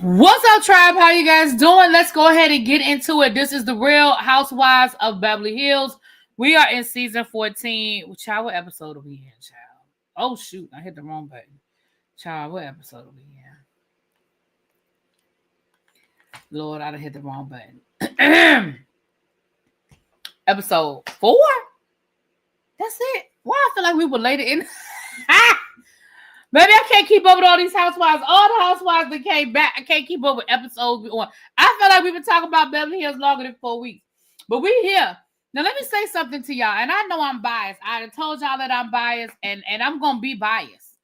What's up, tribe? How you guys doing? Let's go ahead and get into it. This is the Real Housewives of Beverly Hills. We are in season 14. Child, what episode are we in, child? Oh, shoot. I hit the wrong button. Child, what episode are we in? Lord, I done hit the wrong button. Episode 4? That's it. Why I feel like we were later in... Maybe I can't keep up with all these housewives. All the housewives that came back, I can't keep up with episodes on. I feel like we've been talking about Beverly Hills longer than 4 weeks. But we here. Now, let me say something to y'all. And I know I'm biased. I told y'all that I'm biased. And I'm going to be biased.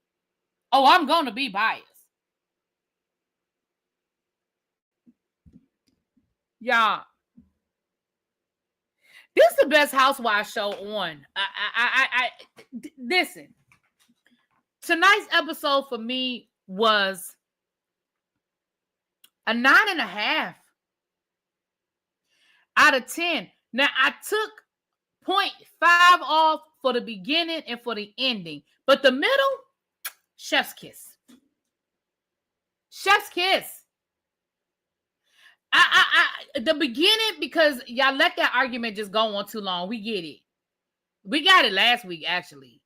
Oh, I'm going to be biased. Y'all. This is the best housewives show on. Listen. Tonight's episode for me was a 9.5 out of 10. Now, I took 0.5 off for the beginning and for the ending. But the middle, chef's kiss. Chef's kiss. The beginning, because y'all let that argument just go on too long. We get it. We got it last week, actually.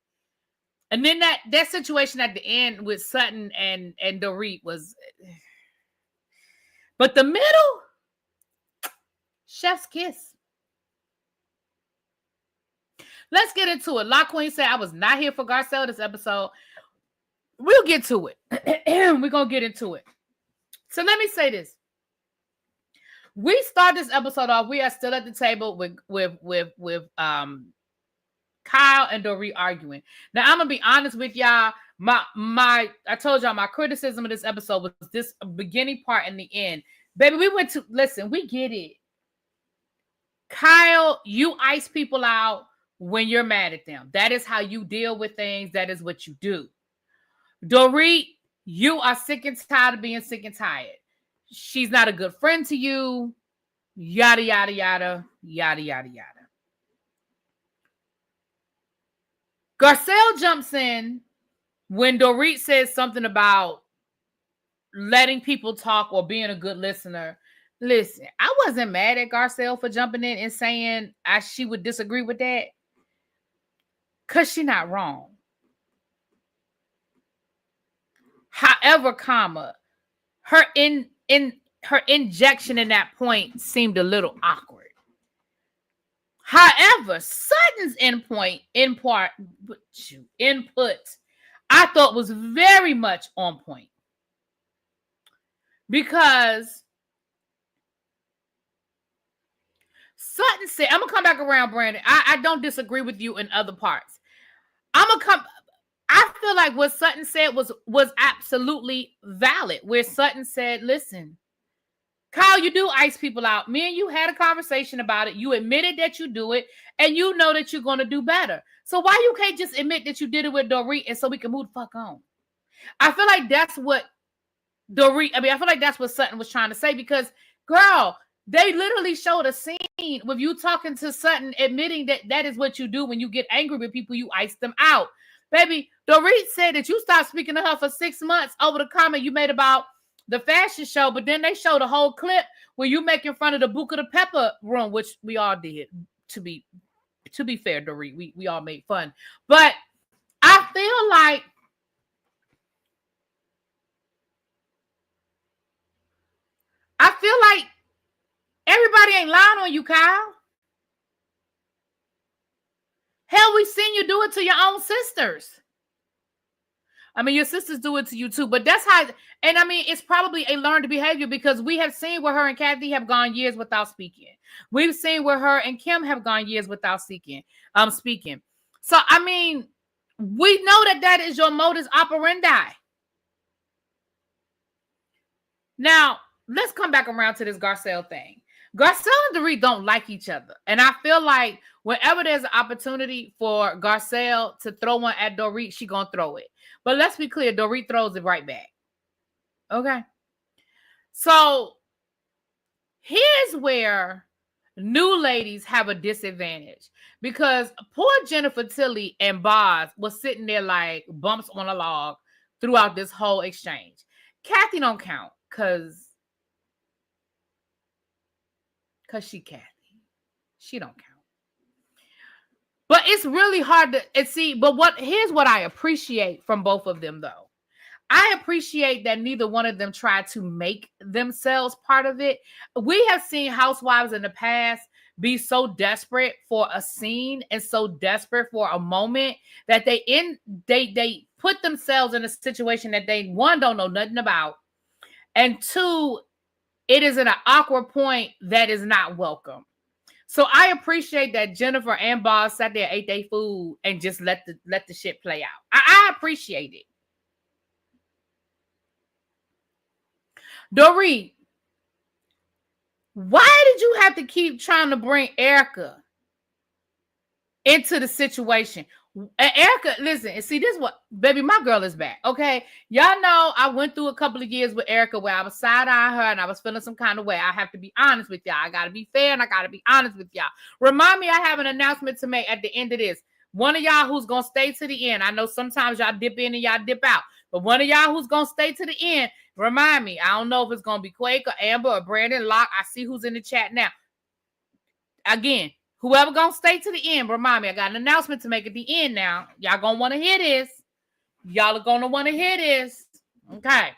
And then that situation at the end with Sutton and Dorit was... But the middle, chef's kiss. Let's get into it. La Queen said I was not here for Garcelle this episode. We'll get to it. We're going to get into it. So let me say this. We start this episode off. We are still at the table with Kyle and Dorit arguing. Now, I'm gonna be honest with y'all. I told y'all my criticism of this episode was this beginning part and the end. Baby, we get it. Kyle, you ice people out when you're mad at them. That is how you deal with things. That is what you do. Dorit, you are sick and tired of being sick and tired. She's not a good friend to you. Yada, yada, yada, yada, yada, yada. Garcelle jumps in when Dorit says something about letting people talk or being a good listener. Listen, I wasn't mad at Garcelle for jumping in and saying she would disagree with that. Because she's not wrong. However, her injection in that point seemed a little awkward. However, Sutton's input, I thought was very much on point. Because Sutton said, I'm going to come back around, Brandon. I don't disagree with you in other parts. I feel like what Sutton said was absolutely valid. Where Sutton said, listen, Kyle, you do ice people out. Me and you had a conversation about it. You admitted that you do it, and you know that you're going to do better. So why you can't just admit that you did it with Dorit and so we can move the fuck on? I feel like that's what Sutton was trying to say because, girl, they literally showed a scene with you talking to Sutton, admitting that is what you do when you get angry with people, you ice them out. Baby, Dorit said that you stopped speaking to her for 6 months over the comment you made about the fashion show, but then they showed a whole clip where you making fun of the Buca de Pepper room, which we all did. To be fair, Dorit, we all made fun. But I feel like everybody ain't lying on you, Kyle. Hell, we seen you do it to your own sisters. I mean, your sisters do it to you too, but that's how, and I mean, it's probably a learned behavior because we have seen where her and Kathy have gone years without speaking. We've seen where her and Kim have gone years without speaking. So, I mean, we know that is your modus operandi. Now, let's come back around to this Garcelle thing. Garcelle and Dorit don't like each other. And I feel like whenever there's an opportunity for Garcelle to throw one at Dorit, she gonna throw it. But let's be clear, Dorit throws it right back. Okay? So, here's where new ladies have a disadvantage. Because poor Jennifer Tilly and Boz was sitting there like bumps on a log throughout this whole exchange. Kathy don't count because because she Kathy. She don't count. But it's really hard to see. But here's what I appreciate from both of them, though. I appreciate that neither one of them tried to make themselves part of it. We have seen housewives in the past be so desperate for a scene and so desperate for a moment that they put themselves in a situation that they, one, don't know nothing about, and two, it is at an awkward point that is not welcome. So I appreciate that Jennifer and Boss sat there, ate their food, and just let the shit play out. I appreciate it. Dorit, why did you have to keep trying to bring Erika into the situation? Erika, listen, and see, this what, baby, my girl is back, okay? Y'all know I went through a couple of years with Erika where I was side-eyeing her and I was feeling some kind of way. I have to be honest with y'all. I got to be fair and I got to be honest with y'all. Remind me, I have an announcement to make at the end of this. One of y'all who's going to stay to the end. I know sometimes y'all dip in and y'all dip out, but one of y'all who's going to stay to the end, remind me. I don't know if it's going to be Quake or Amber or Brandon Locke. I see who's in the chat now. Again, whoever gonna stay to the end, remind me, I got an announcement to make at the end now. Y'all gonna want to hear this. Y'all are gonna want to hear this. Okay.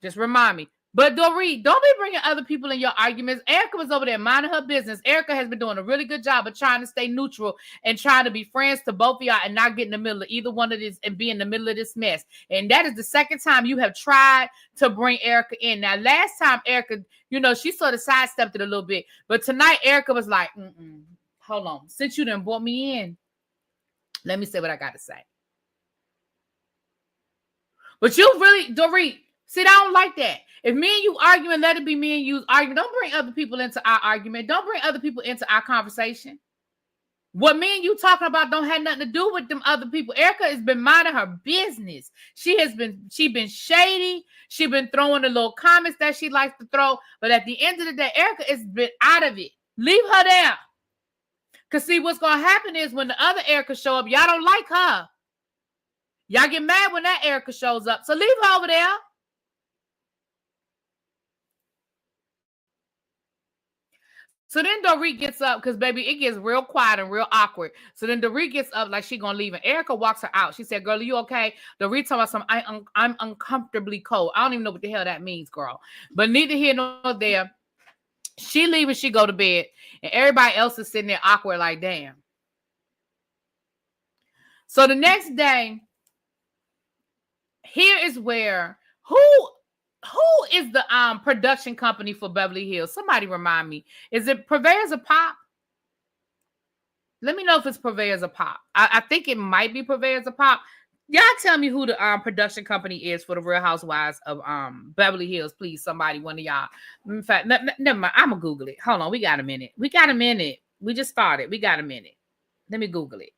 Just remind me. But Dorit, don't be bringing other people in your arguments. Erika was over there minding her business. Erika has been doing a really good job of trying to stay neutral and trying to be friends to both of y'all and not get in the middle of either one of this and be in the middle of this mess. And that is the second time you have tried to bring Erika in. Now, last time Erika, she sort of sidestepped it a little bit. But tonight, Erika was like, hold on. Since you done brought me in, let me say what I got to say. But you really, Dorit, see, I don't like that. If me and you arguing, let it be me and you arguing. Don't bring other people into our argument. Don't bring other people into our conversation. What me and you talking about don't have nothing to do with them other people. Erika has been minding her business. She been shady. She been throwing the little comments that she likes to throw. But at the end of the day, Erika has been out of it. Leave her there. Because see, what's going to happen is when the other Erika show up, y'all don't like her. Y'all get mad when that Erika shows up. So leave her over there. So then Dorit gets up because, baby, it gets real quiet and real awkward. So then Dorit gets up like she going to leave. And Erika walks her out. She said, girl, are you okay? Dorit talking about something, I'm uncomfortably cold. I don't even know what the hell that means, girl. But neither here nor there. She leaving, she go to bed. And everybody else is sitting there awkward like, damn. So the next day, here is where, who is the production company for Beverly Hills? Somebody remind me. Is it Purveyors of Pop? Let me know if it's Purveyors of Pop. I think it might be Purveyors of Pop. Y'all tell me who the production company is for the Real Housewives of Beverly Hills, please. Somebody, one of y'all. In fact, never mind. I'm gonna Google it. Hold on, we got a minute. We just started. We got a minute. Let me Google it.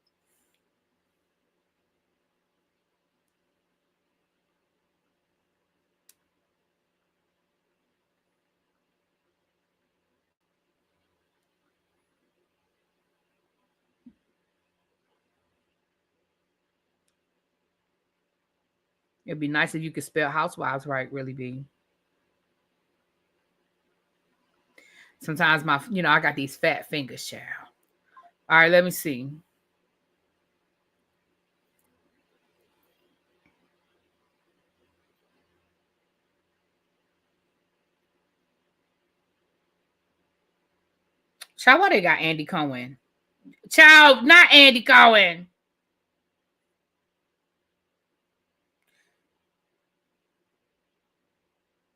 It'd be nice if you could spell housewives right, really be. Sometimes I got these fat fingers, child. All right, let me see. Child, why they got Andy Cohen? Child, not Andy Cohen.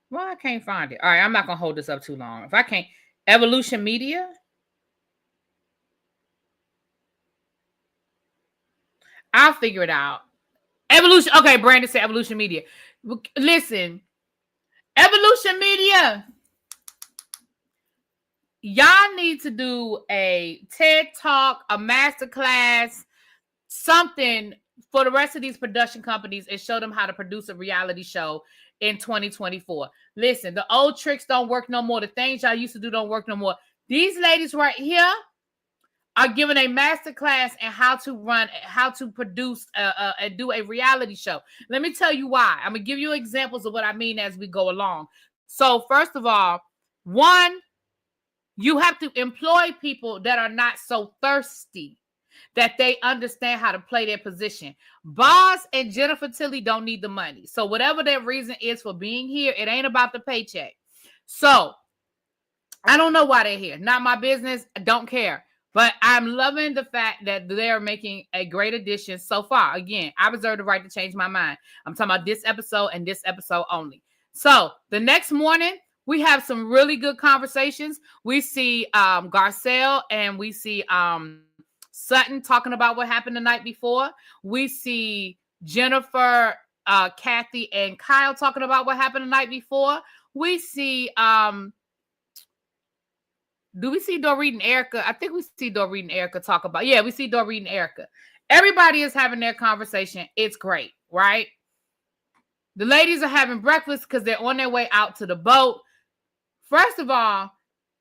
Well, I can't find it. All right, I'm not going to hold this up too long. If I can't, Evolution Media? I'll figure it out. Evolution. Okay, Brandon said Evolution Media. Listen, Evolution Media. Y'all need to do a TED Talk, a masterclass, something for the rest of these production companies and show them how to produce a reality show in 2024. Listen, the old tricks don't work no more. The things y'all used to do don't work no more. These ladies right here are giving a masterclass in how to produce and do a reality show. Let me tell you why. I'm going to give you examples of what I mean as we go along. So first of all, one, You have to employ people that are not so thirsty, that they understand how to play their position. Boz and Jennifer Tilly don't need the money. So whatever their reason is for being here, it ain't about the paycheck. So I don't know why they're here. Not my business. I don't care. But I'm loving the fact that they're making a great addition so far. Again, I reserve the right to change my mind. I'm talking about this episode and this episode only. So the next morning, we have some really good conversations. We see Garcelle and we see Sutton talking about what happened the night before. We see Jennifer, Kathy, and Kyle talking about what happened the night before. We see... do we see Dorit and Erika? I think we see Dorit and Erika talk about... Yeah, we see Dorit and Erika. Everybody is having their conversation. It's great, right? The ladies are having breakfast because they're on their way out to the boat. First of all,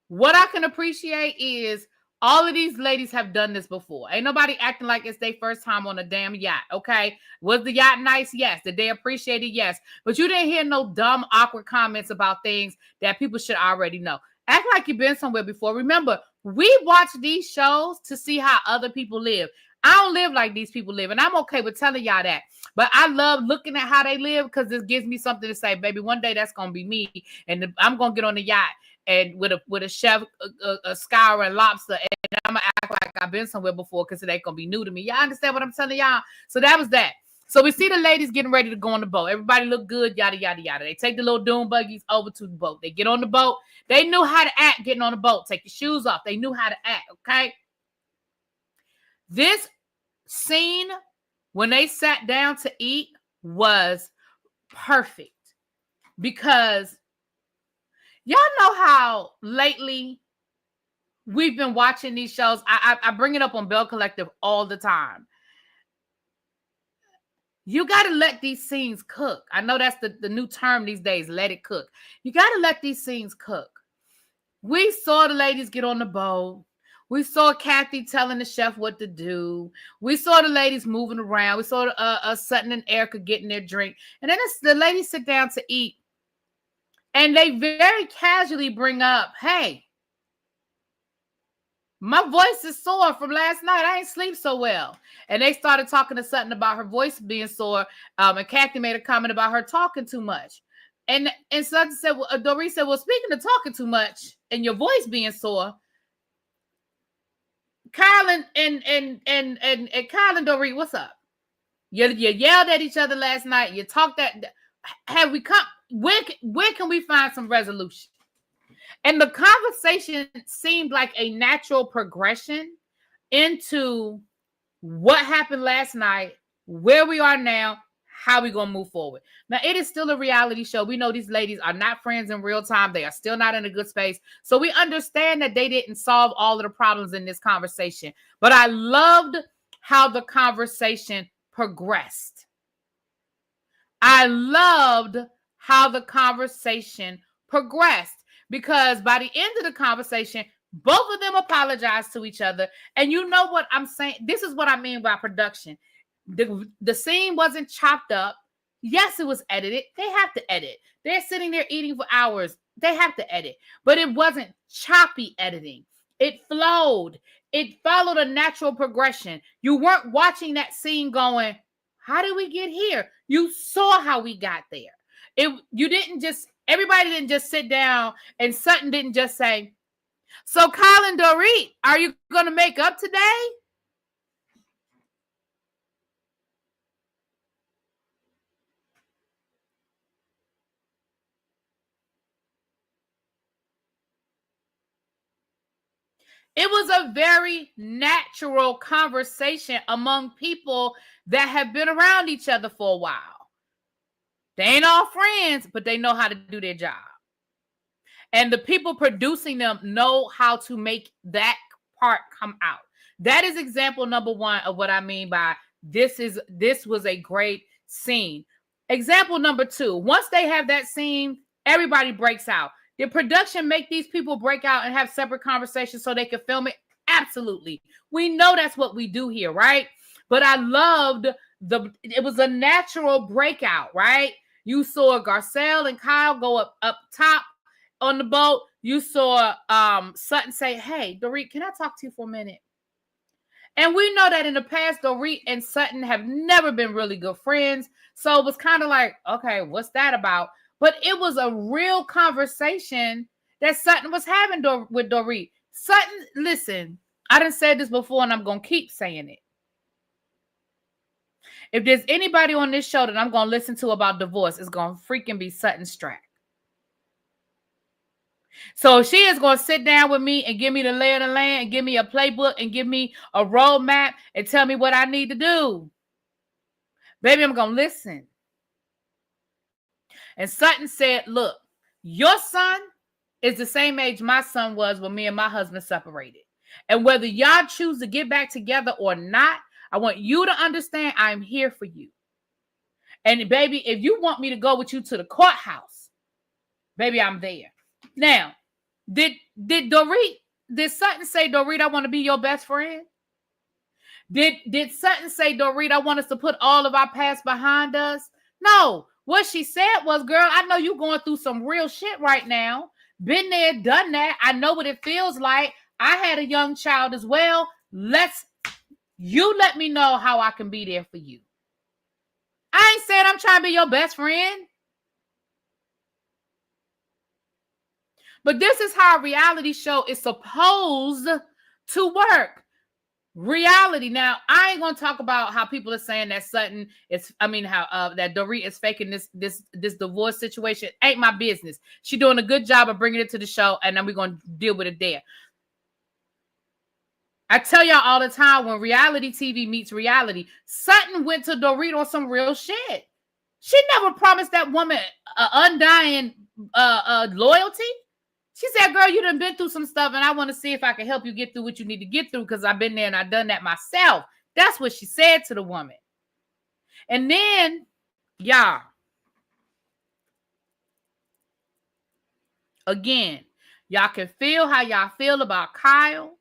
what I can appreciate is all of these ladies have done this before. Ain't nobody acting like it's their first time on a damn yacht, okay? Was the yacht nice? Yes. Did they appreciate it? Yes. But you didn't hear no dumb, awkward comments about things that people should already know. Act like you've been somewhere before. Remember, we watch these shows to see how other people live. I don't live like these people live, and I'm okay with telling y'all that. But I love looking at how they live because it gives me something to say. Baby, one day that's going to be me, and I'm going to get on the yacht and with a chef, a scouring lobster, and I'm going to act like I've been somewhere before because it ain't going to be new to me. Y'all understand what I'm telling y'all? So that was that. So we see the ladies getting ready to go on the boat. Everybody look good, yada, yada, yada. They take the little dune buggies over to the boat. They get on the boat. They knew how to act getting on the boat. Take your shoes off. They knew how to act, okay? This scene, when they sat down to eat, was perfect. Because y'all know how lately we've been watching these shows. I bring it up on Bell Collective all the time. You got to let these scenes cook. I know that's the new term these days, let it cook. You got to let these scenes cook. We saw the ladies get on the boat. We saw Kathy telling the chef what to do. We saw the ladies moving around. We saw Sutton and Erika getting their drink. And then the ladies sit down to eat. And they very casually bring up, hey, my voice is sore from last night. I ain't sleep so well. And they started talking to Sutton about her voice being sore. And Kathy made a comment about her talking too much. And Sutton said, Dorit said, well, speaking of talking too much and your voice being sore, Kyle and Kyle and Dorit, what's up? You yelled at each other last night. You talked that. Have we come? Where can we find some resolution? And the conversation seemed like a natural progression into what happened last night, where we are now, how we going to move forward. Now, it is still a reality show. We know these ladies are not friends in real time. They are still not in a good space. So we understand that they didn't solve all of the problems in this conversation. But I loved how the conversation progressed. I loved how the conversation progressed. Because by the end of the conversation, both of them apologized to each other. And you know what I'm saying? This is what I mean by production. The scene wasn't chopped up. Yes, it was edited. They have to edit. They're sitting there eating for hours. They have to edit. But it wasn't choppy editing. It flowed. It followed a natural progression. You weren't watching that scene going, how did we get here? You saw how we got there. Everybody didn't just sit down and Sutton didn't just say, so Kyle and Dorit, are you going to make up today? It was a very natural conversation among people that have been around each other for a while. They ain't all friends, but they know how to do their job. And the people producing them know how to make that part come out. That is example number one of what I mean by this was a great scene. Example number two, once they have that scene, everybody breaks out. Did production make these people break out and have separate conversations so they could film it? Absolutely. We know that's what we do here, right? But I loved it was a natural breakout, right? You saw Garcelle and Kyle go up top, on the boat, you saw Sutton say, hey, Dorit, can I talk to you for a minute? And we know that in the past, Dorit and Sutton have never been really good friends. So it was kind of like, okay, what's that about? But it was a real conversation that Sutton was having with Dorit. Sutton, listen, I done said this before and I'm going to keep saying it. If there's anybody on this show that I'm going to listen to about divorce, it's going to freaking be Sutton Strack. So she is going to sit down with me and give me the lay of the land and give me a playbook and give me a roadmap and tell me what I need to do. Baby, I'm going to listen. And Sutton said, look, your son is the same age my son was when me and my husband separated. And whether y'all choose to get back together or not, I want you to understand I'm here for you. And baby, if you want me to go with you to the courthouse, baby, I'm there. Now, did Sutton say, Dorit, I want to be your best friend? Did Sutton say, Dorit, I want us to put all of our past behind us? No. What she said was, girl, I know you're going through some real shit right now. Been there, done that. I know what it feels like. I had a young child as well. You let me know how I can be there for you. I ain't saying I'm trying to be your best friend. But this is how a reality show is supposed to work. Reality. Now, I ain't gonna talk about how people are saying that Sutton is, that Dorit is faking this divorce situation. Ain't my business. She's doing a good job of bringing it to the show, and then we're gonna deal with it there. I tell y'all all the time, when reality TV meets reality, Sutton went to Dorit on some real shit. She never promised that woman undying loyalty. She said, girl, you done been through some stuff, and I want to see if I can help you get through what you need to get through, because I've been there and I've done that myself. That's what she said to the woman. And then, y'all, again, y'all can feel how y'all feel about Kyle.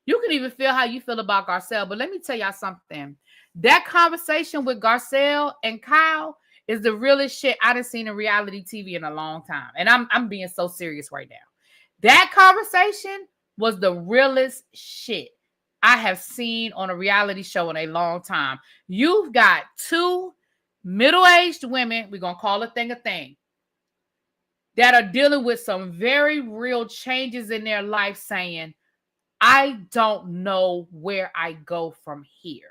You can even feel how you feel about Garcelle. But let me tell y'all something. That conversation with Garcelle and Kyle is the realest shit I done seen in reality TV in a long time. And I'm being so serious right now. That conversation was the realest shit I have seen on a reality show in a long time. You've got two middle-aged women, we're going to call a thing, that are dealing with some very real changes in their life, saying, I don't know where I go from here.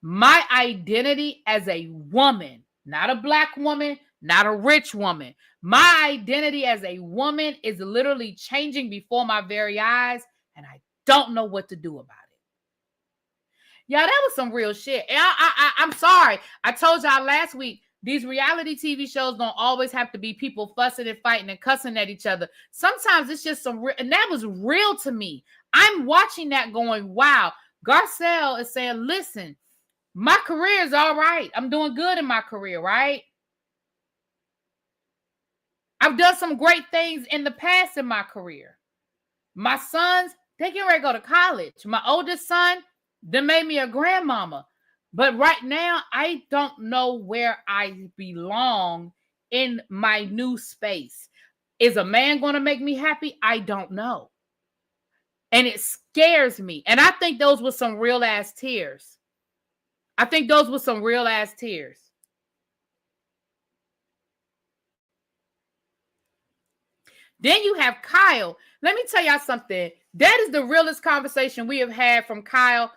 My identity as a woman, not a black woman, not a rich woman. My identity as a woman is literally changing before my very eyes, and I don't know what to do about it. Yeah, that was some real shit. And I'm sorry. I told y'all last week, these reality TV shows don't always have to be people fussing and fighting and cussing at each other. Sometimes it's just some real, and that was real to me. I'm watching that going, wow. Garcelle is saying, listen, my career is all right. I'm doing good in my career, right? I've done some great things in the past in my career. My sons, they get ready to go to college. My oldest son, they made me a grandmama. But right now, I don't know where I belong in my new space. Is a man going to make me happy? I don't know. And it scares me. And I think those were some real ass tears. Then you have Kyle. Let me tell y'all something. That is the realest conversation we have had from Kyle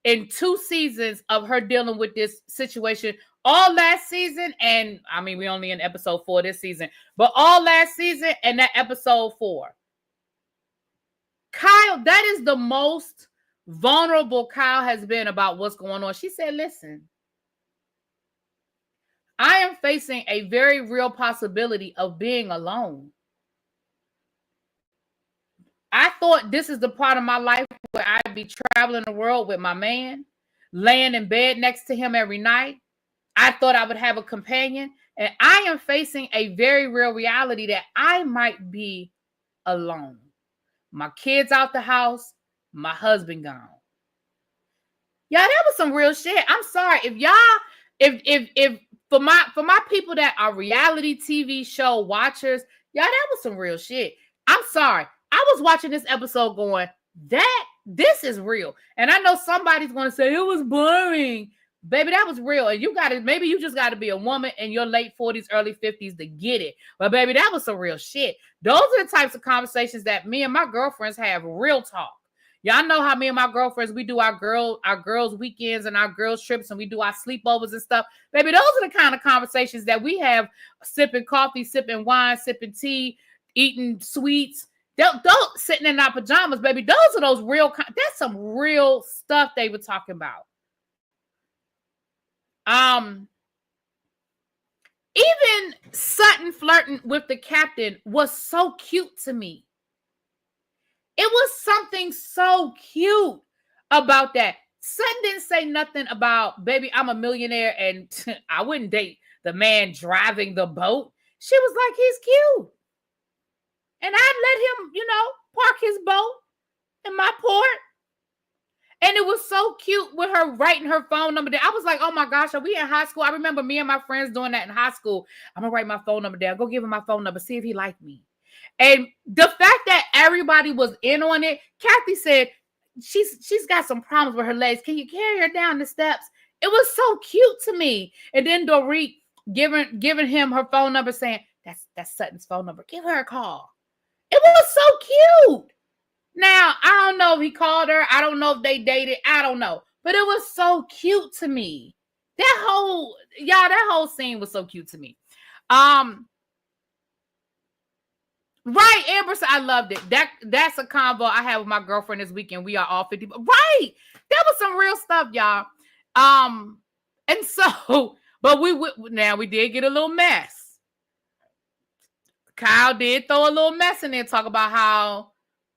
in 2 seasons of her dealing with this situation. All last season, and I mean, we only in episode 4 this season, but all last season and that episode 4. Kyle, that is the most vulnerable Kyle has been about what's going on. She said, listen, I am facing a very real possibility of being alone. I thought this is the part of my life where I'd be traveling the world with my man, laying in bed next to him every night. I thought I would have a companion, and I am facing a very real reality that I might be alone. My kids out the house, my husband gone. Yeah, that was some real shit. I'm sorry if y'all, if for my people that are reality TV show watchers, y'all, that was some real shit. I'm sorry. I was watching this episode going, this is real. And I know somebody's going to say it was boring. Baby, that was real. And maybe you just got to be a woman in your late 40s, early 50s to get it. But baby, that was some real shit. Those are the types of conversations that me and my girlfriends have, real talk. Y'all know how me and my girlfriends, we do our girls weekends and our girls trips, and we do our sleepovers and stuff. Baby, those are the kind of conversations that we have, sipping coffee, sipping wine, sipping tea, eating sweets. Don't sitting in our pajamas, baby. Those are those real, that's some real stuff they were talking about. Even Sutton flirting with the captain was so cute to me. It was something so cute about that. Sutton didn't say nothing about, baby, I'm a millionaire and I wouldn't date the man driving the boat. She was like, he's cute. And I'd let him, park his boat in my port. And it was so cute with her writing her phone number down. I was like, oh my gosh, are we in high school? I remember me and my friends doing that in high school. I'm going to write my phone number down. Go give him my phone number. See if he liked me. And the fact that everybody was in on it, Kathy said she's got some problems with her legs. Can you carry her down the steps? It was so cute to me. And then Dorit giving him her phone number, saying, that's Sutton's phone number. Give her a call. It was so cute. Now, I don't know if he called her. I don't know if they dated. I don't know. But it was so cute to me. That whole scene was so cute to me. Right, Amber said, I loved it. That's a convo I had with my girlfriend this weekend. We are all 50. Right. That was some real stuff, y'all. And so, but we did get a little mess. Kyle did throw a little mess in there, talk about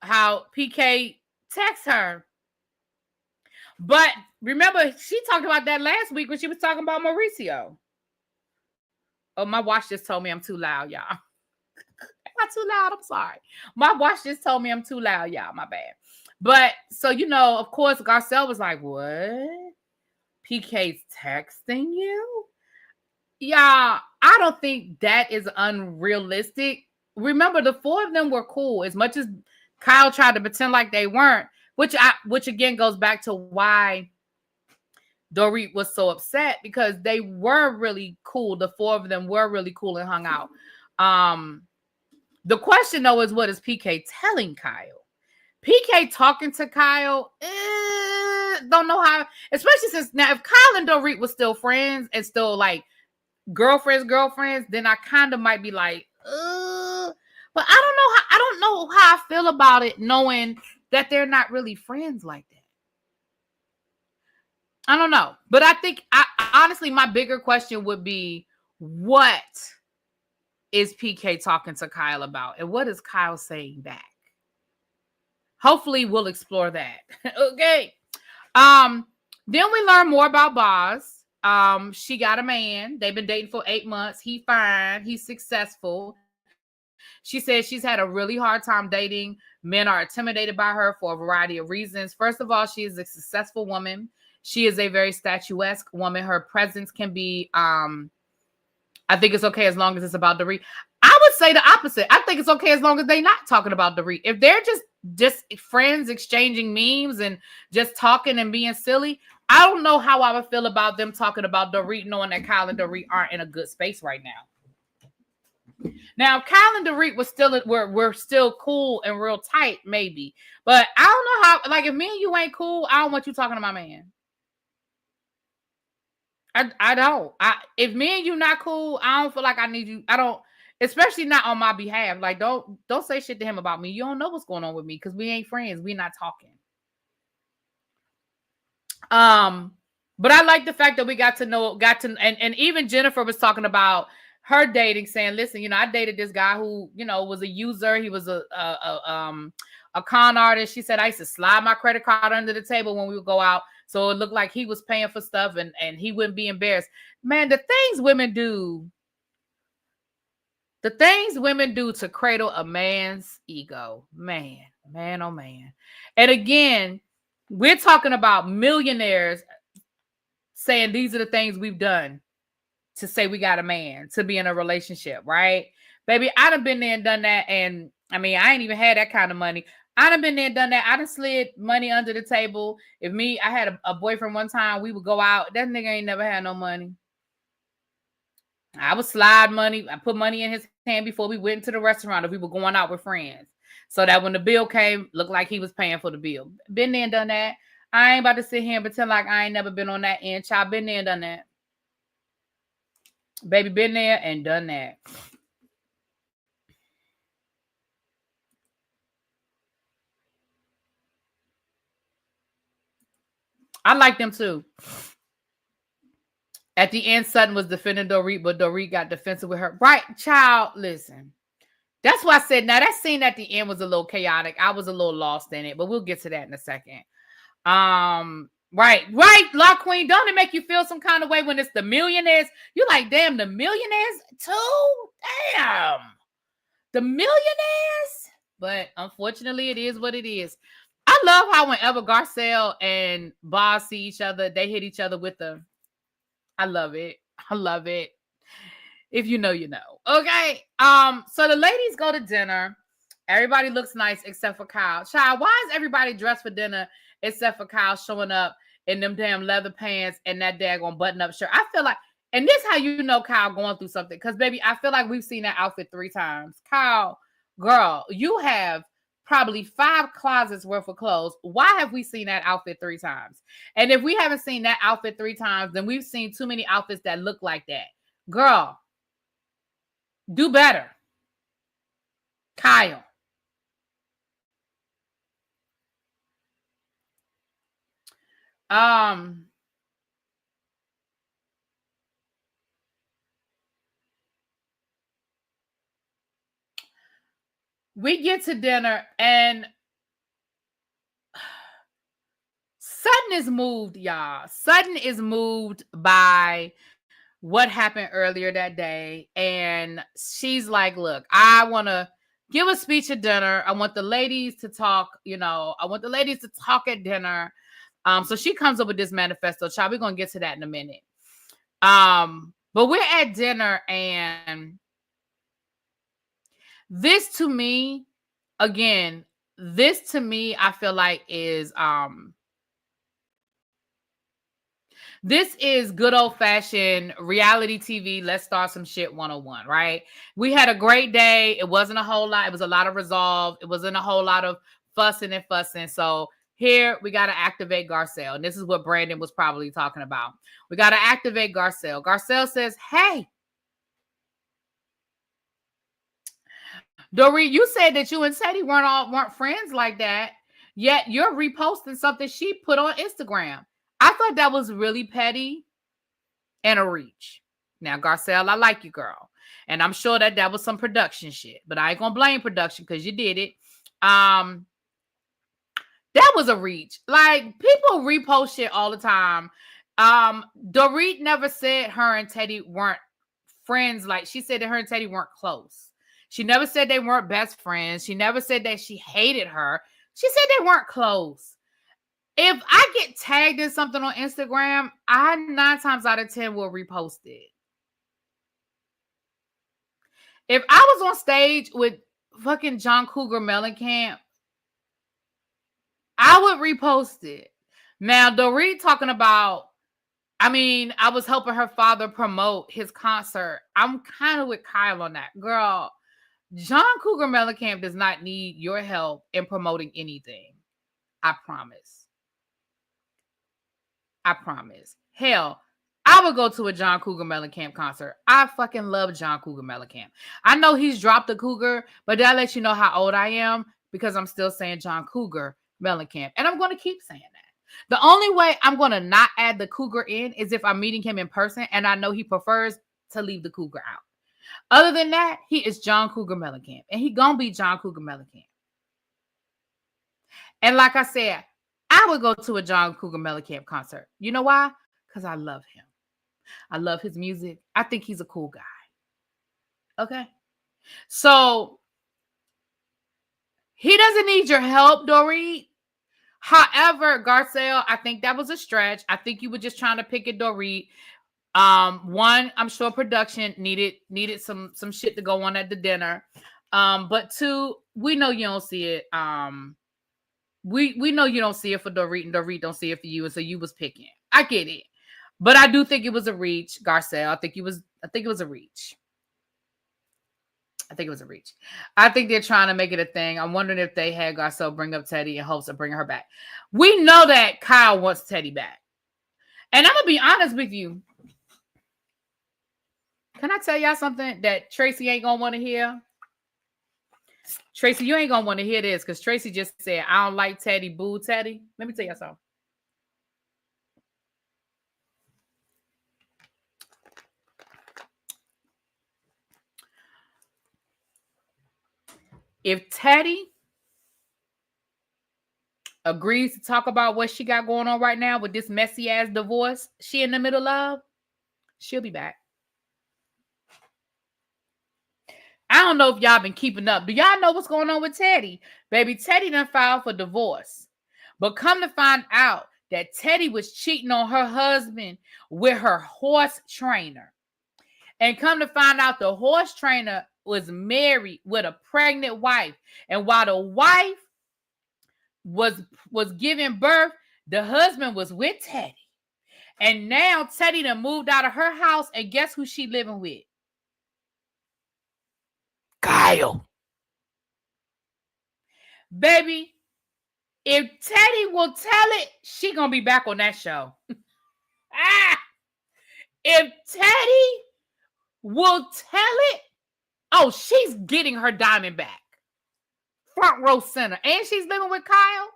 how PK texts her. But remember, she talked about that last week when she was talking about Mauricio. Oh, my watch just told me I'm too loud, y'all. Am I too loud? I'm sorry. My watch just told me I'm too loud, y'all. My bad. But so, of course, Garcelle was like, what? PK's texting you? Yeah, I don't think that is unrealistic. Remember, the four of them were cool. As much as Kyle tried to pretend like they weren't, which again goes back to why Dorit was so upset, because they were really cool. The four of them were really cool and hung out. The question, though, is what is PK telling Kyle? PK talking to Kyle, don't know how, especially since now, if Kyle and Dorit were still friends and still like girlfriends, then I kind of might be like, but I don't know how I feel about it, knowing that they're not really friends like that. I don't know. But I think, honestly, my bigger question would be, what is PK talking to Kyle about? And what is Kyle saying back? Hopefully we'll explore that. Okay. Then we learn more about Boz. She got a man. They've been dating for 8 months. He fine. He's successful. She says she's had a really hard time dating. Men are intimidated by her for a variety of reasons. First of all, she is a successful woman. She is a very statuesque woman. Her presence can be, I think it's okay as long as it's about Dorit. I would say the opposite. I think it's okay as long as they're not talking about Dorit. If they're just friends exchanging memes and just talking and being silly, I don't know how I would feel about them talking about Dorit, knowing that Kyle and Dorit aren't in a good space right now. Now, Kyle and Dorit we're still cool and real tight, maybe. But I don't know how, like, if me and you ain't cool, I don't want you talking to my man. I don't. If me and you not cool, I don't feel like I need you. I don't, especially not on my behalf. Like, don't say shit to him about me. You don't know what's going on with me because we ain't friends. We not talking. But I like the fact that we and even Jennifer was talking about her dating, saying, listen, I dated this guy who, was a user. He was a con artist. She said, I used to slide my credit card under the table when we would go out. So it looked like he was paying for stuff and he wouldn't be embarrassed. Man, the things women do to cradle a man's ego. Man, oh man. And again, we're talking about millionaires saying these are the things we've done to say we got a man, to be in a relationship, right? Baby, I done been there and done that. And I mean, I ain't even had that kind of money. I done been there and done that. I done slid money under the table. I had a boyfriend one time, we would go out. That nigga ain't never had no money. I would slide money. I put money in his hand before we went to the restaurant if we were going out with friends. So that when the bill came, looked like he was paying for the bill. Been there and done that. I ain't about to sit here and pretend like I ain't never been on that end. Child, been there and done that. Baby, been there and done that. I like them too. At the end, Sutton was defending Dorit, but Dorit got defensive with her. Right, child, listen. That's why I said, now that scene at the end was a little chaotic. I was a little lost in it, but we'll get to that in a second. Right, La Queen, don't it make you feel some kind of way when it's the millionaires? You're like, damn, the millionaires too? Damn. The millionaires? But unfortunately, it is what it is. I love how whenever Garcelle and Boz see each other, they hit each other with the... I love it. I love it. If you know, you know. Okay. So the ladies go to dinner. Everybody looks nice except for Kyle. Child, why is everybody dressed for dinner except for Kyle showing up in them damn leather pants and that daggone button-up shirt? I feel like, and this how you know Kyle going through something. Because, baby, I feel like we've seen that outfit 3 times. Kyle, girl, you have probably 5 closets worth of clothes. Why have we seen that outfit 3 times? And if we haven't seen that outfit 3 times, then we've seen too many outfits that look like that. Girl, do better. Kyle. We get to dinner and Sutton is moved, y'all. Sutton is moved by what happened earlier that day. And she's like, look, I want to give a speech at dinner. I want the ladies to talk, I want the ladies to talk at dinner. So she comes up with this manifesto. Child, we're going to get to that in a minute. But we're at dinner and this to me, again, I feel like is, this is good old-fashioned reality TV. Let's start some shit 101, right? We had a great day. It wasn't a whole lot. It was a lot of resolve. It wasn't a whole lot of fussing and fussing. So here we got to activate Garcelle. And this is what Brandon was probably talking about. We got to activate Garcelle. Garcelle says, hey, Dorit, you said that you and Teddy weren't friends like that. Yet you're reposting something she put on Instagram. I thought that was really petty and a reach. Now, Garcelle, I like you, girl. And I'm sure that was some production shit. But I ain't going to blame production because you did it. That was a reach. Like, people repost shit all the time. Dorit never said her and Teddy weren't friends. Like, she said that her and Teddy weren't close. She never said they weren't best friends. She never said that she hated her. She said they weren't close. If I get tagged in something on Instagram, I 9 times out of 10 will repost it. If I was on stage with fucking John Cougar Mellencamp, I would repost it. Now, Dorit talking about, I was helping her father promote his concert. I'm kind of with Kyle on that. Girl, John Cougar Mellencamp does not need your help in promoting anything. I promise. Hell, I would go to a John Cougar Mellencamp concert. I fucking love John Cougar Mellencamp. I know he's dropped the Cougar, but that lets you know how old I am because I'm still saying John Cougar Mellencamp. And I'm going to keep saying that. The only way I'm going to not add the Cougar in is if I'm meeting him in person and I know he prefers to leave the Cougar out. Other than that, he is John Cougar Mellencamp. And he going to be John Cougar Mellencamp. And like I said, I would go to a John Cougar Mellencamp concert. You know why? Because I love him. I love his music. I think he's a cool guy. Okay? So, he doesn't need your help, Dorit. However, Garcelle, I think that was a stretch. I think you were just trying to pick at Dorit. One, I'm sure production needed some shit to go on at the dinner. But two, we know you don't see it. We know you don't see it for Dorit, and Dorit don't see it for you, and so you was picking. I get it, but I do think it was a reach, Garcelle. I think it was a reach. I think it was a reach. I think they're trying to make it a thing. I'm wondering if they had Garcelle bring up Teddy in hopes of bringing her back. We know that Kyle wants Teddy back, and I'm gonna be honest with you. Can I tell y'all something that Tracy ain't gonna want to hear? Tracy, you ain't gonna want to hear this because Tracy just said, I don't like Teddy, boo Teddy. Let me tell y'all something. If Teddy agrees to talk about what she got going on right now with this messy ass divorce she in the middle of, she'll be back. I don't know if y'all been keeping up. Do y'all know what's going on with Teddy? Baby, Teddy done filed for divorce. But come to find out that Teddy was cheating on her husband with her horse trainer. And come to find out the horse trainer was married with a pregnant wife. And while the wife was giving birth, the husband was with Teddy. And now Teddy done moved out of her house, and guess who she living with? Kyle. Baby, if Teddy will tell it, she gonna be back on that show. If Teddy will tell it, oh, she's getting her diamond back. Front row center. And she's living with Kyle?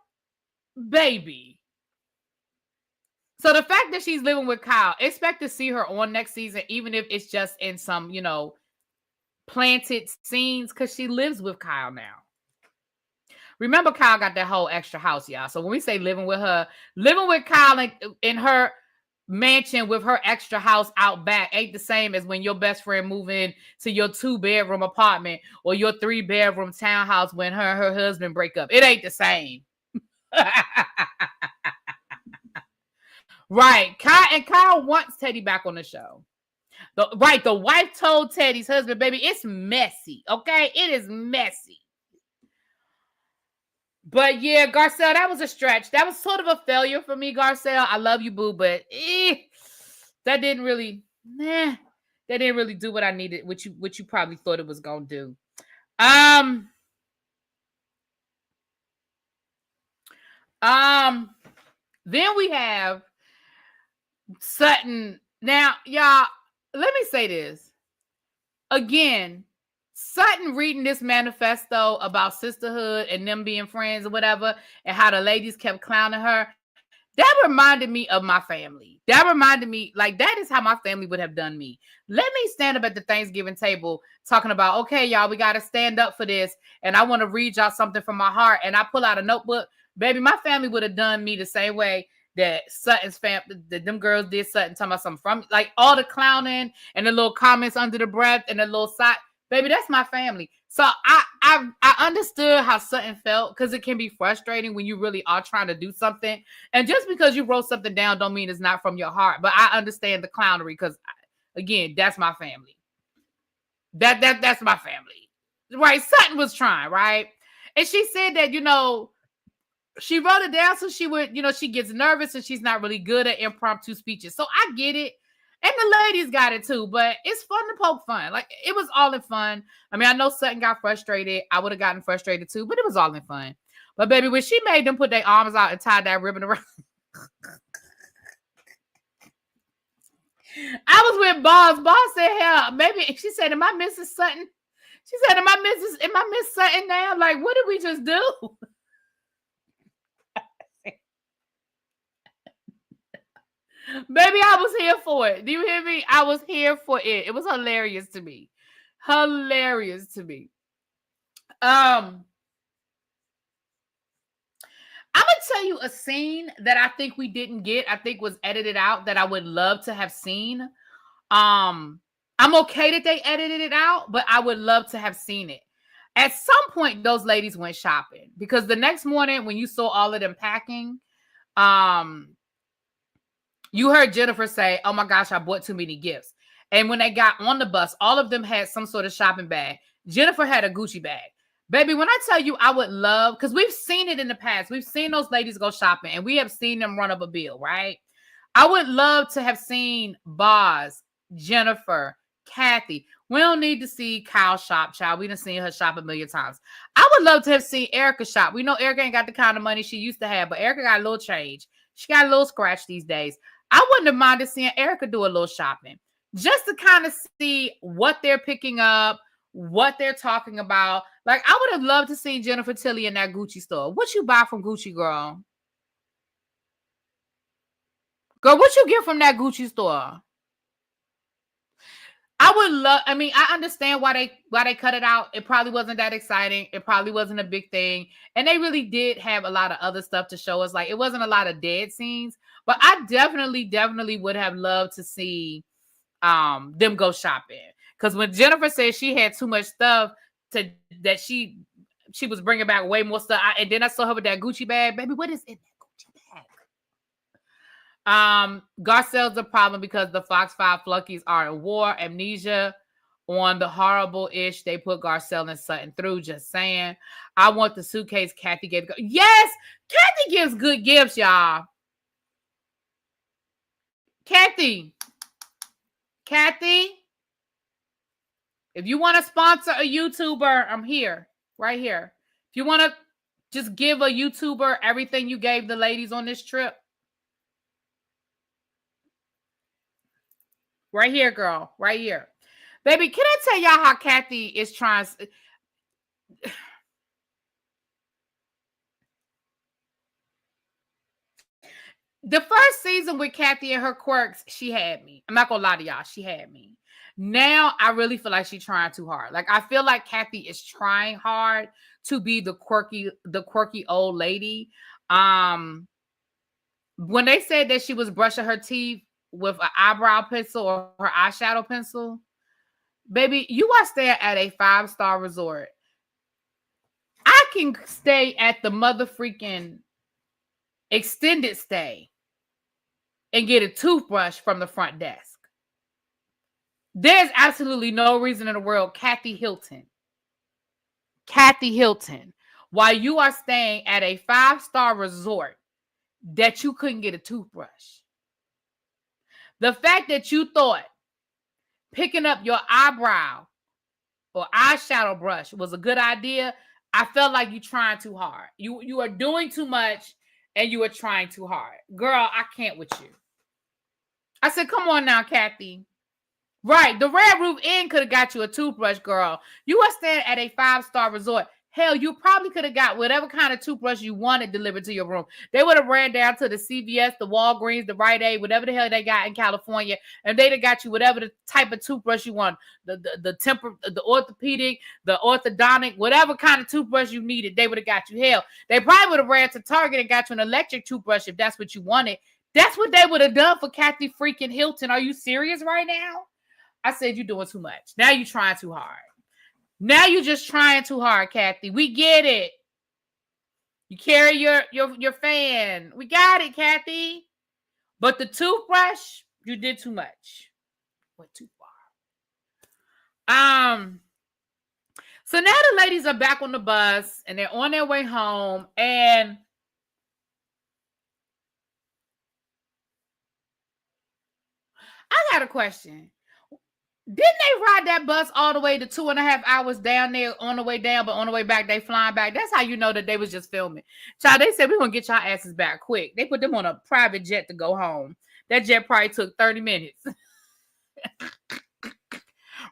Baby. So the fact that she's living with Kyle, expect to see her on next season, even if it's just in some, planted scenes, because she lives with Kyle now. Remember, Kyle got that whole extra house, y'all. So when we say living with Kyle in her mansion with her extra house out back ain't the same as when your best friend move in to your 2-bedroom apartment or your 3-bedroom townhouse when her and her husband break up. It ain't the same. Right. Kyle wants Teddy back on the show. The wife told Teddy's husband, baby, it's messy. Okay? It is messy. But yeah, Garcelle, that was a stretch. That was sort of a failure for me, Garcelle. I love you, boo, but that didn't really do what I needed, what you probably thought it was gonna do. Then we have Sutton. Now, y'all, let me say this. Again, Sutton reading this manifesto about sisterhood and them being friends or whatever, and how the ladies kept clowning her. That reminded me of my family. That reminded me, like, that is how my family would have done me. Let me stand up at the Thanksgiving table talking about, okay, y'all, we got to stand up for this. And I want to read y'all something from my heart. And I pull out a notebook. Baby, my family would have done me the same way that Sutton's family, that them girls did Sutton, talking about something from, like, all the clowning and the little comments under the breath and the little side. Baby, that's my family. So I understood how Sutton felt, because it can be frustrating when you really are trying to do something. And just because you wrote something down don't mean it's not from your heart. But I understand the clownery, because, again, that's my family. That's my family. Right? Sutton was trying, right? And she said that, she wrote it down so she would, she gets nervous and she's not really good at impromptu speeches. So I get it. And the ladies got it too, but it's fun to poke fun. Like, it was all in fun. I mean, I know Sutton got frustrated. I would have gotten frustrated too, but it was all in fun. But baby, when she made them put their arms out and tie that ribbon around, I was with Boss. Boss said, hell, maybe, she said, am I Mrs. Sutton? She said, am I Miss Sutton now? Like, what did we just do? Baby, I was here for it. Do you hear me? I was here for it. It was hilarious to me. Hilarious to me. I'm gonna tell you a scene that I think we didn't get. I think was edited out that I would love to have seen. I'm okay that they edited it out, but I would love to have seen it. At some point, those ladies went shopping, because the next morning when you saw all of them packing, You heard Jennifer say, oh my gosh, I bought too many gifts. And when they got on the bus, all of them had some sort of shopping bag. Jennifer had a Gucci bag. Baby, when I tell you I would love, because we've seen it in the past. We've seen those ladies go shopping and we have seen them run up a bill, right? I would love to have seen Boz, Jennifer, Kathy. We don't need to see Kyle shop, child. We done seen her shop a million times. I would love to have seen Erika shop. We know Erika ain't got the kind of money she used to have, but Erika got a little change. She got a little scratch these days. I wouldn't have minded seeing Erika do a little shopping just to kind of see what they're picking up, what they're talking about. Like, I would have loved to see Jennifer Tilly in that Gucci store. What you buy from Gucci, girl? Girl, what you get from that Gucci store? I would love, I mean, I understand why they cut it out. It probably wasn't that exciting. It probably wasn't a big thing. And they really did have a lot of other stuff to show us. Like, it wasn't a lot of dead scenes. But I definitely would have loved to see them go shopping. Because when Jennifer said she had too much stuff that she was bringing back way more stuff. And then I saw her with that Gucci bag. Baby, what is in that Gucci bag? Garcelle's a problem because the Fox 5 flunkies are at war. Amnesia on the horrible-ish they put Garcelle and Sutton through. Just saying. I want the suitcase Kathy gave. Yes! Kathy gives good gifts, y'all. Kathy, if you want to sponsor a YouTuber, I'm here, right here. If you want to just give a YouTuber everything you gave the ladies on this trip, right here, girl, right here. Baby, can I tell y'all how Kathy is trying to... The first season with Kathy and her quirks, she had me. I'm not gonna lie to y'all, she had me. Now I really feel like she's trying too hard. Like, I feel like Kathy is trying hard to be the quirky old lady. When they said that she was brushing her teeth with an eyebrow pencil or her eyeshadow pencil, baby, you are staying at a 5-star resort. I can stay at the mother freaking extended stay and get a toothbrush from the front desk. There's absolutely no reason in the world, Kathy Hilton, while you are staying at a 5-star resort, that you couldn't get a toothbrush. The fact that you thought picking up your eyebrow or eyeshadow brush was a good idea, I felt like you're trying too hard. You are doing too much and you are trying too hard. Girl, I can't with you. I said, come on now, Kathy. Right, the Red Roof Inn could have got you a toothbrush, girl. You are staying at a 5-star resort. Hell, you probably could have got whatever kind of toothbrush you wanted delivered to your room. They would have ran down to the CVS, the Walgreens, the Rite Aid, whatever the hell they got in California, and they'd have got you whatever the type of toothbrush you want. The orthopedic, the orthodontic, whatever kind of toothbrush you needed, they would have got you. Hell, they probably would have ran to Target and got you an electric toothbrush if that's what you wanted. That's what they would have done for Kathy freaking Hilton. Are you serious right now? I said, you're doing too much. Now you're trying too hard. Now you're just trying too hard, Kathy. We get it. You carry your fan. We got it, Kathy. But the toothbrush, you did too much. Went too far. So now the ladies are back on the bus and they're on their way home. And I got a question. Didn't they ride that bus all the way to 2.5 hours down there on the way down, but on the way back, they flying back? That's how you know that they was just filming. Child, they said, we're going to get y'all asses back quick. They put them on a private jet to go home. That jet probably took 30 minutes.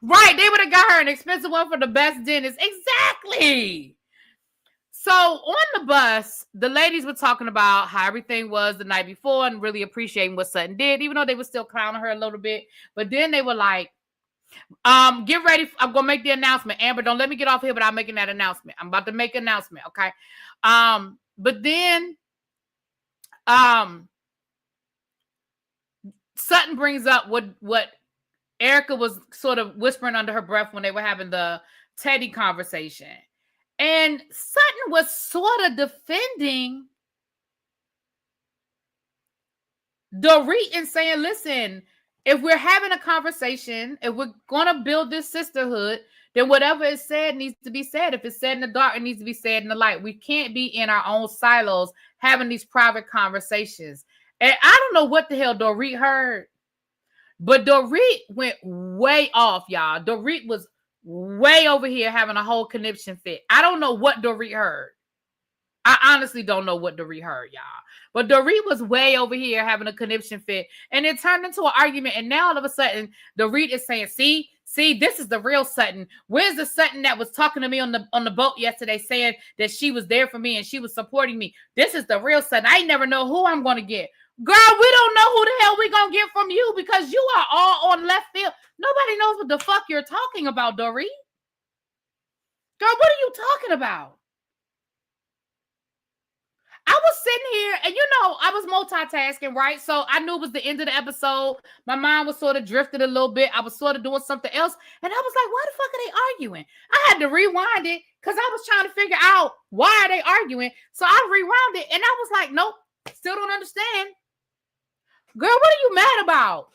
Right, they would have got her an expensive one for the best dentist. Exactly. So on the bus, the ladies were talking about how everything was the night before and really appreciating what Sutton did, even though they were still clowning her a little bit. But then they were like, get ready. I'm gonna make the announcement. Amber, don't let me get off here, but I'm making that announcement. I'm about to make an announcement, okay? But then Sutton brings up what Erika was sort of whispering under her breath when they were having the Teddy conversation. And Sutton was sort of defending Dorit is saying, listen, if we're having a conversation, if we're going to build this sisterhood, then whatever is said needs to be said. If it's said in the dark, it needs to be said in the light. We can't be in our own silos having these private conversations. And I don't know what the hell Dorit heard, but Dorit went way off, y'all. Dorit was way over here having a whole conniption fit. I don't know what Dorit heard. I honestly don't know what Dorit heard, y'all. But Dorit was way over here having a conniption fit. And it turned into an argument. And now all of a sudden, Dorit is saying, see, this is the real Sutton. Where's the Sutton that was talking to me on the boat yesterday saying that she was there for me and she was supporting me? This is the real Sutton. I never know who I'm going to get. Girl, we don't know who the hell we going to get from you because you are all on left field. Nobody knows what the fuck you're talking about, Dorit. Girl, what are you talking about? I was sitting here and, I was multitasking, right? So I knew it was the end of the episode. My mind was sort of drifted a little bit. I was sort of doing something else. And I was like, why the fuck are they arguing? I had to rewind it because I was trying to figure out why are they arguing. So I rewound it and I was like, nope, still don't understand. Girl, what are you mad about?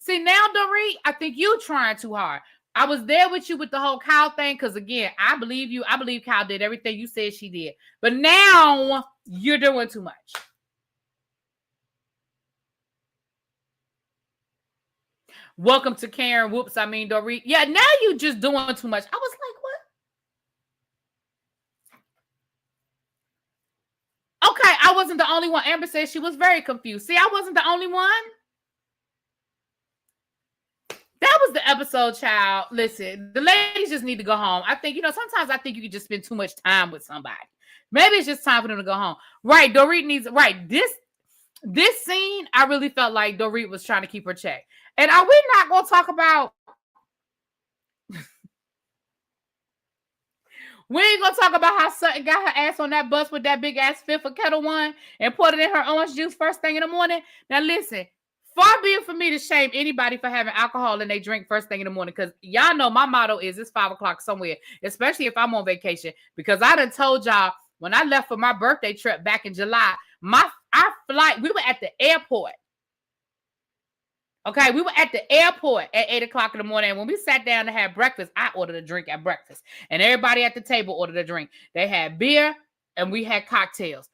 See, now, Dorit, I think you're trying too hard. I was there with you with the whole Kyle thing because, again, I believe you. I believe Kyle did everything you said she did. But now you're doing too much. Welcome to Karen. Whoops, I mean, Dorit. Yeah, now you're just doing too much. I was like, what? Okay, I wasn't the only one. Amber said she was very confused. See, I wasn't the only one. That was the episode, child. Listen, the ladies just need to go home. I think, sometimes I think you can just spend too much time with somebody. Maybe it's just time for them to go home. Right, Dorit needs, right, this scene, I really felt like Dorit was trying to keep her check. And are we not going to talk about, we ain't going to talk about how Sutton got her ass on that bus with that big ass fifth of Kettle One and poured it in her orange juice first thing in the morning. Now listen, far be it for me to shame anybody for having alcohol and they drink first thing in the morning because y'all know my motto is it's 5 o'clock somewhere, especially if I'm on vacation, because I done told y'all when I left for my birthday trip back in July, our flight, we were at the airport. Okay, we were at the airport at 8 o'clock in the morning. And when we sat down to have breakfast, I ordered a drink at breakfast. And everybody at the table ordered a drink. They had beer and we had cocktails.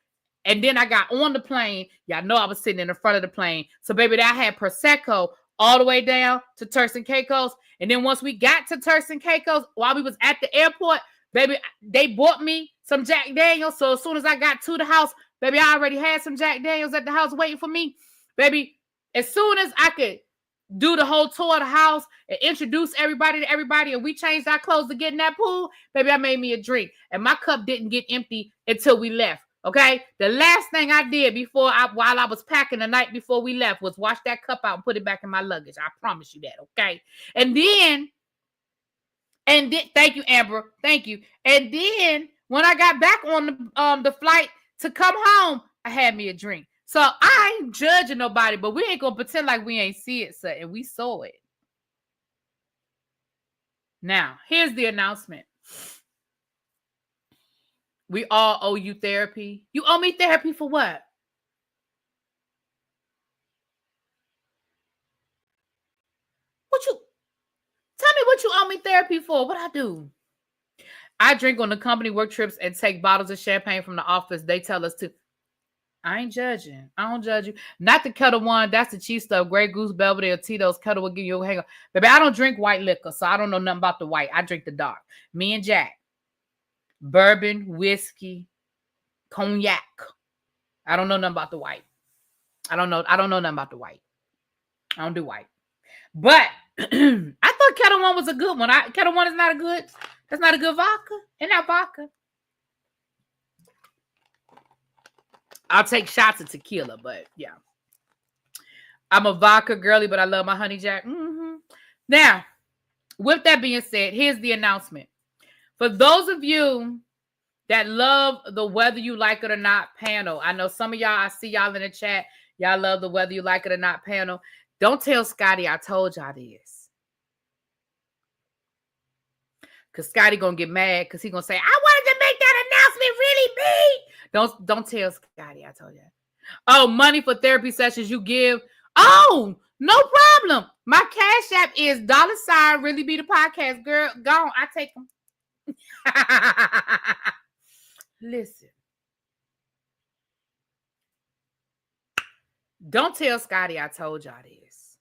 And then I got on the plane. Y'all know I was sitting in the front of the plane. So, baby, I had Prosecco all the way down to Turks and Caicos. And then once we got to Turks and Caicos, while we was at the airport, baby, they bought me some Jack Daniels. So as soon as I got to the house, baby, I already had some Jack Daniels at the house waiting for me. Baby, as soon as I could do the whole tour of the house and introduce everybody to everybody, and we changed our clothes to get in that pool, baby, I made me a drink. And my cup didn't get empty until we left. Okay, the last thing I did while I was packing the night before we left was wash that cup out and put it back in my luggage. I promise you that, okay? And then, thank you, Amber, thank you. And then when I got back on the flight to come home, I had me a drink. So I ain't judging nobody, but we ain't gonna pretend like we ain't see it, sir, and we saw it. Now, here's the announcement. We all owe you therapy. You owe me therapy for what? Tell me what you owe me therapy for. What I do? I drink on the company work trips and take bottles of champagne from the office. They tell us to. I ain't judging. I don't judge you. Not the Kettle One. That's the cheap stuff. Grey Goose, Belvedere, Tito's. Kettle will give you a hangover. Baby, I don't drink white liquor, so I don't know nothing about the white. I drink the dark. Me and Jack. Bourbon, whiskey, cognac. I don't know nothing about the white. I don't know nothing about the white. I don't do white. But I thought Kettle One was a good one. Kettle One is not a good. That's not a good vodka. Ain't that vodka? I'll take shots of tequila, but yeah. I'm a vodka girly, but I love my honey jack. Mm-hmm. Now, with that being said, here's the announcement. For those of you that love the Whether You Like It or Not panel, I know some of y'all, I see y'all in the chat, y'all love the Whether You Like It or Not panel. Don't tell Scotty I told y'all this. Because Scotty going to get mad because he going to say, I wanted to make that announcement really big. Don't tell Scotty I told you. Oh, money for therapy sessions you give. Oh, no problem. My Cash App is $ Really Be the Podcast. Girl, go on. I take them. Listen. Don't tell Scotty I told y'all this.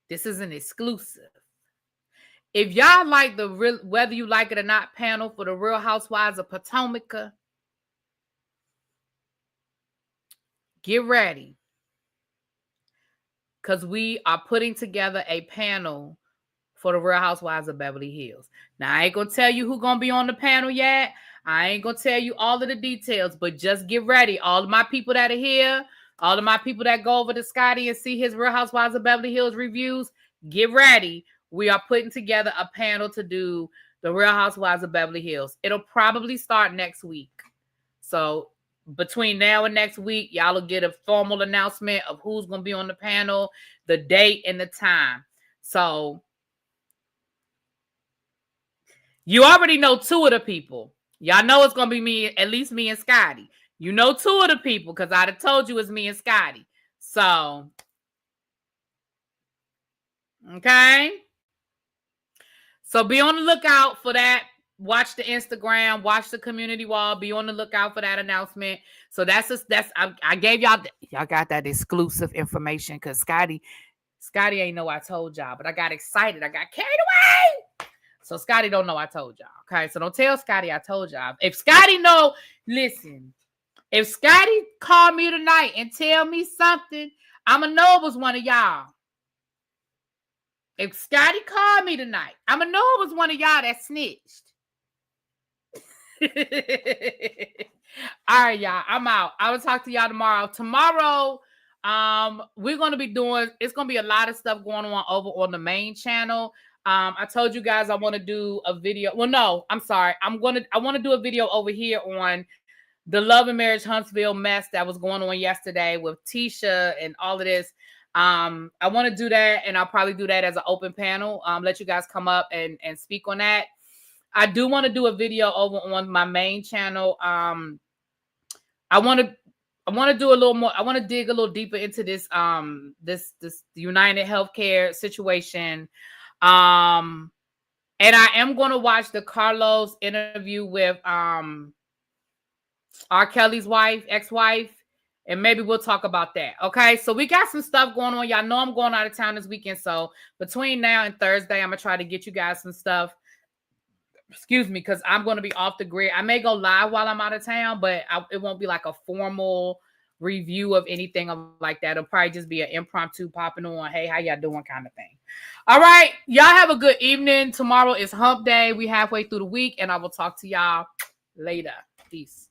This is an exclusive. If y'all like the real, whether you like it or not panel for the Real Housewives of Potomac, get ready. Because we are putting together a panel for the Real Housewives of Beverly Hills. Now, I ain't going to tell you who's going to be on the panel yet. I ain't going to tell you all of the details, but just get ready. All of my people that are here, all of my people that go over to Scotty and see his Real Housewives of Beverly Hills reviews, get ready. We are putting together a panel to do the Real Housewives of Beverly Hills. It'll probably start next week. So between now and next week, y'all will get a formal announcement of who's going to be on the panel, the date, and the time. So you already know two of the people. Y'all know it's going to be me, at least me and Scotty. You know two of the people because I'd have told you it's me and Scotty. So, okay. So be on the lookout for that. Watch the Instagram, watch the community wall. Be on the lookout for that announcement. So I gave y'all got that exclusive information because Scotty ain't know I told y'all, but I got excited. I got carried away. So Scotty don't know I told y'all. Okay, so don't tell Scotty I told y'all. If Scotty know, listen. If Scotty called me tonight and tell me something, I'ma know it was one of y'all. If Scotty called me tonight, I'ma know it was one of y'all that snitched. All right, y'all. I'm out. I will talk to y'all tomorrow. Tomorrow, we're gonna be doing. It's gonna be a lot of stuff going on over on the main channel. I told you guys I want to do a video. Well, no, I'm sorry. I want to do a video over here on the Love and Marriage Huntsville mess that was going on yesterday with Tisha and all of this. I want to do that, and I'll probably do that as an open panel. Let you guys come up and speak on that. I do want to do a video over on my main channel. I want to do a little more. I want to dig a little deeper into this this United Healthcare situation. And I am going to watch the Carlos interview with R. Kelly's ex-wife, and maybe we'll talk about that. Okay, so we got some stuff going on. Y'all know I'm going out of town this weekend, so between now and Thursday, I'm gonna try to get you guys some stuff. Excuse me, because I'm going to be off the grid. I may go live while I'm out of town, but it won't be like a formal review of anything like that. It'll probably just be an impromptu popping on, hey, how y'all doing kind of thing. All right, y'all have a good evening. Tomorrow is hump day. We halfway through the week, and I will talk to y'all later. Peace.